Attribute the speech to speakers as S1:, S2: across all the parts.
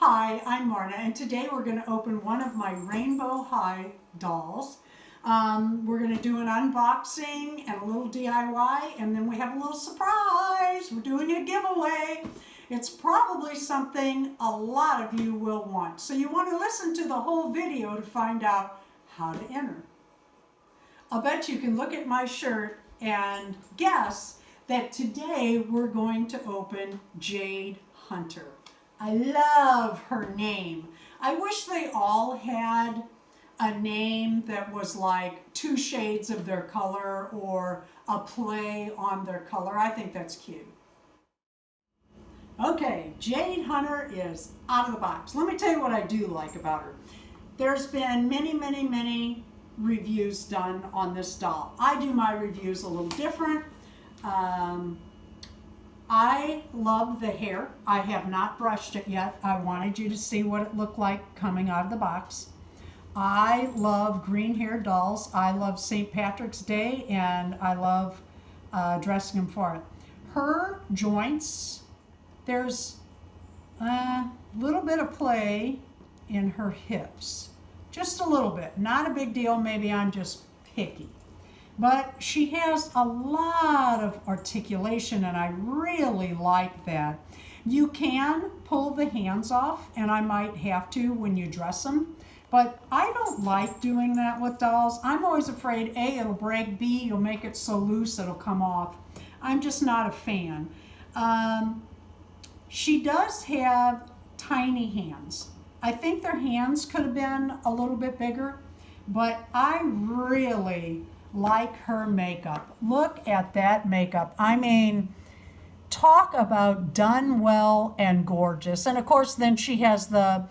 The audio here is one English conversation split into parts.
S1: Hi, I'm Marna, and today we're going to open one of my Rainbow High dolls. We're going to do an unboxing and a little DIY, and then we have a little surprise. We're doing a giveaway. It's probably something a lot of you will want. So you want to listen to the whole video to find out how to enter. I'll bet you can look at my shirt and guess that today we're going to open Jade Hunter. I love her name. I wish they all had a name that was like 2 shades of their color or a play on their color. I think that's cute. Okay, Jade Hunter is out of the box. Let me tell you what I do like about her. There's been many reviews done on this doll. I do my reviews a little different. I love the hair. I have not brushed it yet. I wanted you to see what it looked like coming out of the box. I love green hair dolls. I love St. Patrick's Day, and I love dressing them for it. Her joints, there's a little bit of play in her hips. Just a little bit. Not a big deal. Maybe I'm just picky. But she has a lot of articulation, and I really like that. You can pull the hands off, and I might have to when you dress them, but I don't like doing that with dolls. I'm always afraid, A, it'll break, B, you'll make it so loose it'll come off. I'm just not a fan. She does have tiny hands. I think their hands could have been a little bit bigger, but I really like her makeup. Look at that makeup. I mean, talk about done well and gorgeous. And of course, then she has the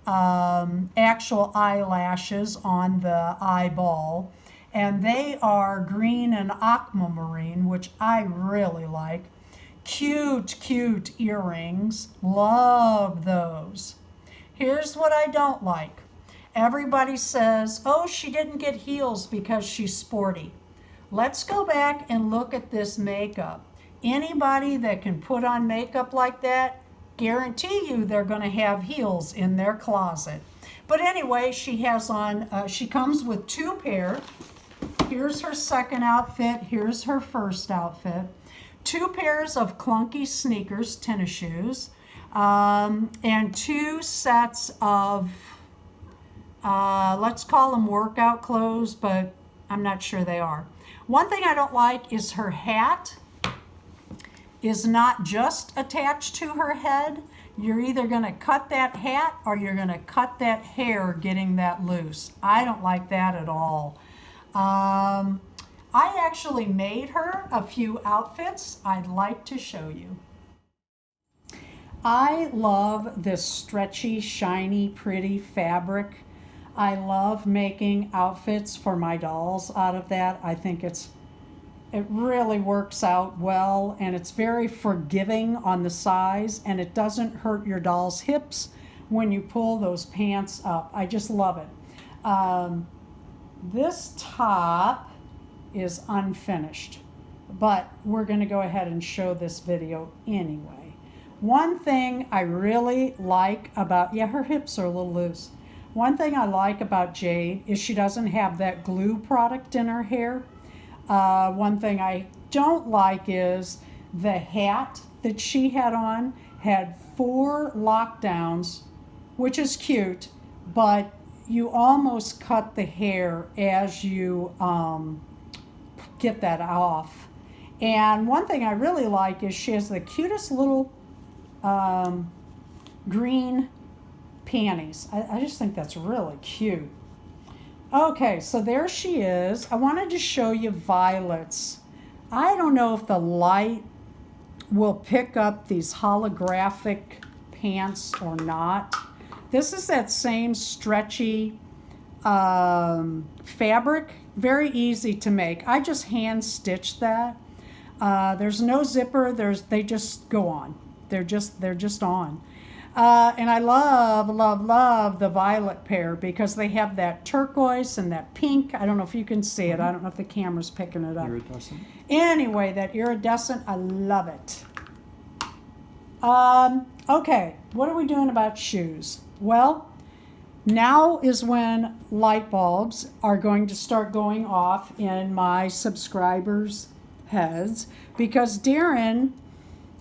S1: actual eyelashes on the eyeball, and they are green and aquamarine, which I really like. Cute earrings. Love those. Here's what I don't like. Everybody says, oh, she didn't get heels because she's sporty. Let's go back and look at this makeup. Anybody that can put on makeup like that, guarantee you they're going to have heels in their closet. But anyway, she has on, she comes with 2 pair. Here's her second outfit. Here's her first outfit. 2 pairs of clunky sneakers, tennis shoes, and 2 sets of let's call them workout clothes, but I'm not sure they are. One thing I don't like is her hat is not just attached to her head. You're either going to cut that hat or you're going to cut that hair getting that loose. I don't like that at all. I actually made her a few outfits I'd like to show you. I love this stretchy, shiny, pretty fabric. I love making outfits for my dolls out of that. I think it really works out well, and it's very forgiving on the size, and it doesn't hurt your doll's hips when you pull those pants up. I just love it. This top is unfinished, but we're going to go ahead and show this video anyway. One thing I really like about, yeah, her hips are a little loose. One thing I like about Jade is she doesn't have that glue product in her hair. One thing I don't like is the hat that she had on had 4 lockdowns, which is cute, but you almost cut the hair as you get that off. And one thing I really like is she has the cutest little green panties. I just think that's really cute. Okay, so there she is. I wanted to show you Violet's. I don't know if the light will pick up these holographic pants or not. This is that same stretchy fabric. Very easy to make. I just hand stitched that. There's no zipper. They just go on. They're just on. And I love the violet pair because they have that turquoise and that pink. I don't know if you can see it. I don't know if the camera's picking it up. Iridescent. Anyway, that iridescent, I love it. Okay, what are we doing about shoes? Well, now is when light bulbs are going to start going off in my subscribers' heads because Darren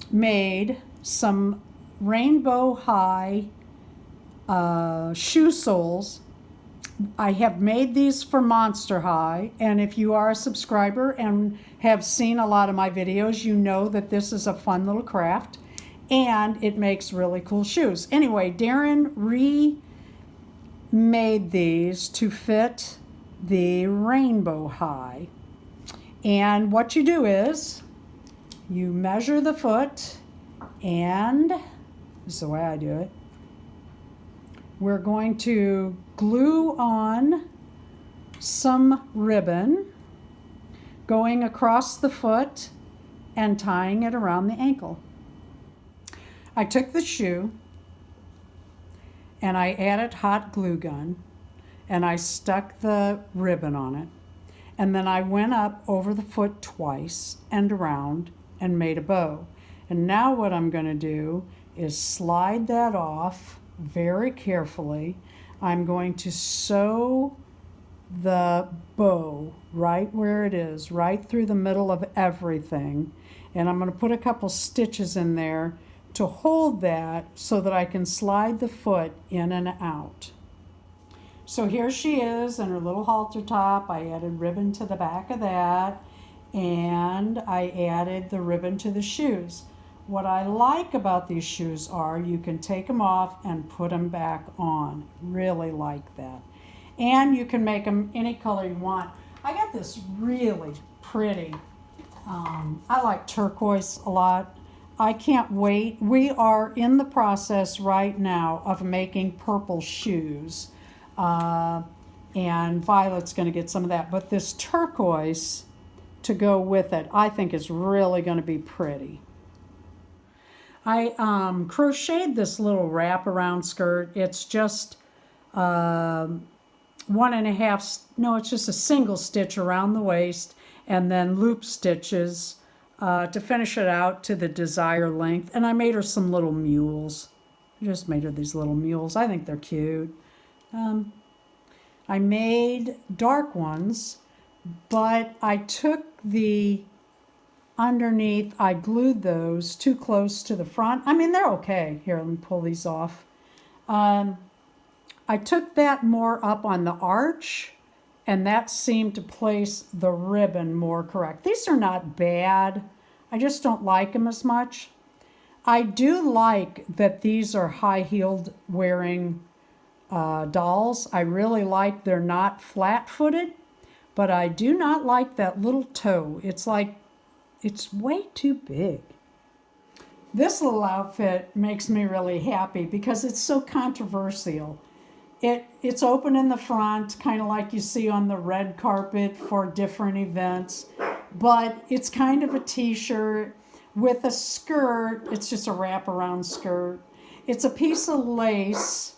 S1: made some rainbow high shoe soles. I have made these for Monster High, and if you are a subscriber and have seen a lot of my videos, you know that this is a fun little craft and it makes really cool shoes. Anyway, Darren remade these to fit the rainbow high. And what you do is you measure the foot, and this is the way I do it. We're going to glue on some ribbon going across the foot and tying it around the ankle. I took the shoe and I added hot glue gun and I stuck the ribbon on it. And then I went up over the foot twice and around and made a bow. And now what I'm going to do is slide that off very carefully. I'm going to sew the bow right where it is, right through the middle of everything. And I'm going to put a couple stitches in there to hold that so that I can slide the foot in and out. So here she is in her little halter top. I added ribbon to the back of that, and I added the ribbon to the shoes. What I like about these shoes are you can take them off and put them back on. Really like that. And you can make them any color you want. I got this really pretty, I like turquoise a lot. I can't wait. We are in the process right now of making purple shoes. And Violet's going to get some of that. But this turquoise to go with it, I think is really going to be pretty. I crocheted this little wraparound skirt. It's just 1.5, no, it's just a single stitch around the waist and then loop stitches to finish it out to the desired length. And I made her some little mules. I just made her these little mules. I think they're cute. I made dark ones, but I took the underneath, I glued those too close to the front. I mean, they're okay. Here, let me pull these off. I took that more up on the arch, and that seemed to place the ribbon more correct. These are not bad. I just don't like them as much. I do like that these are high-heeled wearing dolls. I really like they're not flat-footed, but I do not like that little toe. It's like, it's way too big. This little outfit makes me really happy because it's so controversial. It's open in the front, kind of like you see on the red carpet for different events, but it's kind of a t-shirt with a skirt. It's just a wraparound skirt. It's a piece of lace.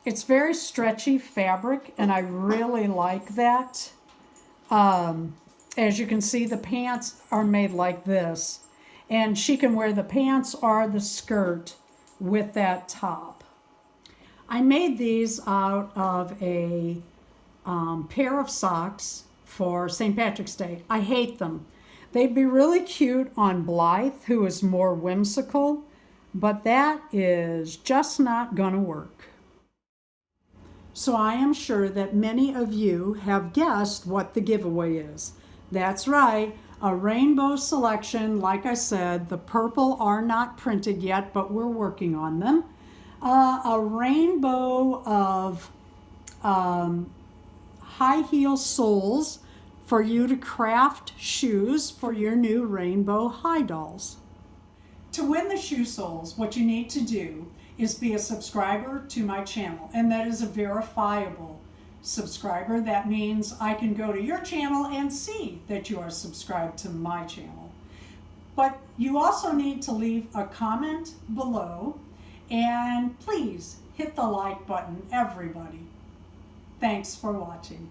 S1: It's very stretchy fabric, and I really like that. As you can see, the pants are made like this, and she can wear the pants or the skirt with that top. I made these out of a pair of socks for St. Patrick's Day. I hate them. They'd be really cute on Blythe, who is more whimsical, but that is just not gonna work. So I am sure that many of you have guessed what the giveaway is. That's right, a rainbow selection. Like I said, the purple are not printed yet, but we're working on them. A rainbow of high heel soles for you to craft shoes for your new rainbow high dolls. To win the shoe soles, what you need to do is be a subscriber to my channel, and that is a verifiable subscriber. That means I can go to your channel and see that you are subscribed to my channel. But you also need to leave a comment below, and please hit the like button, everybody. Thanks for watching.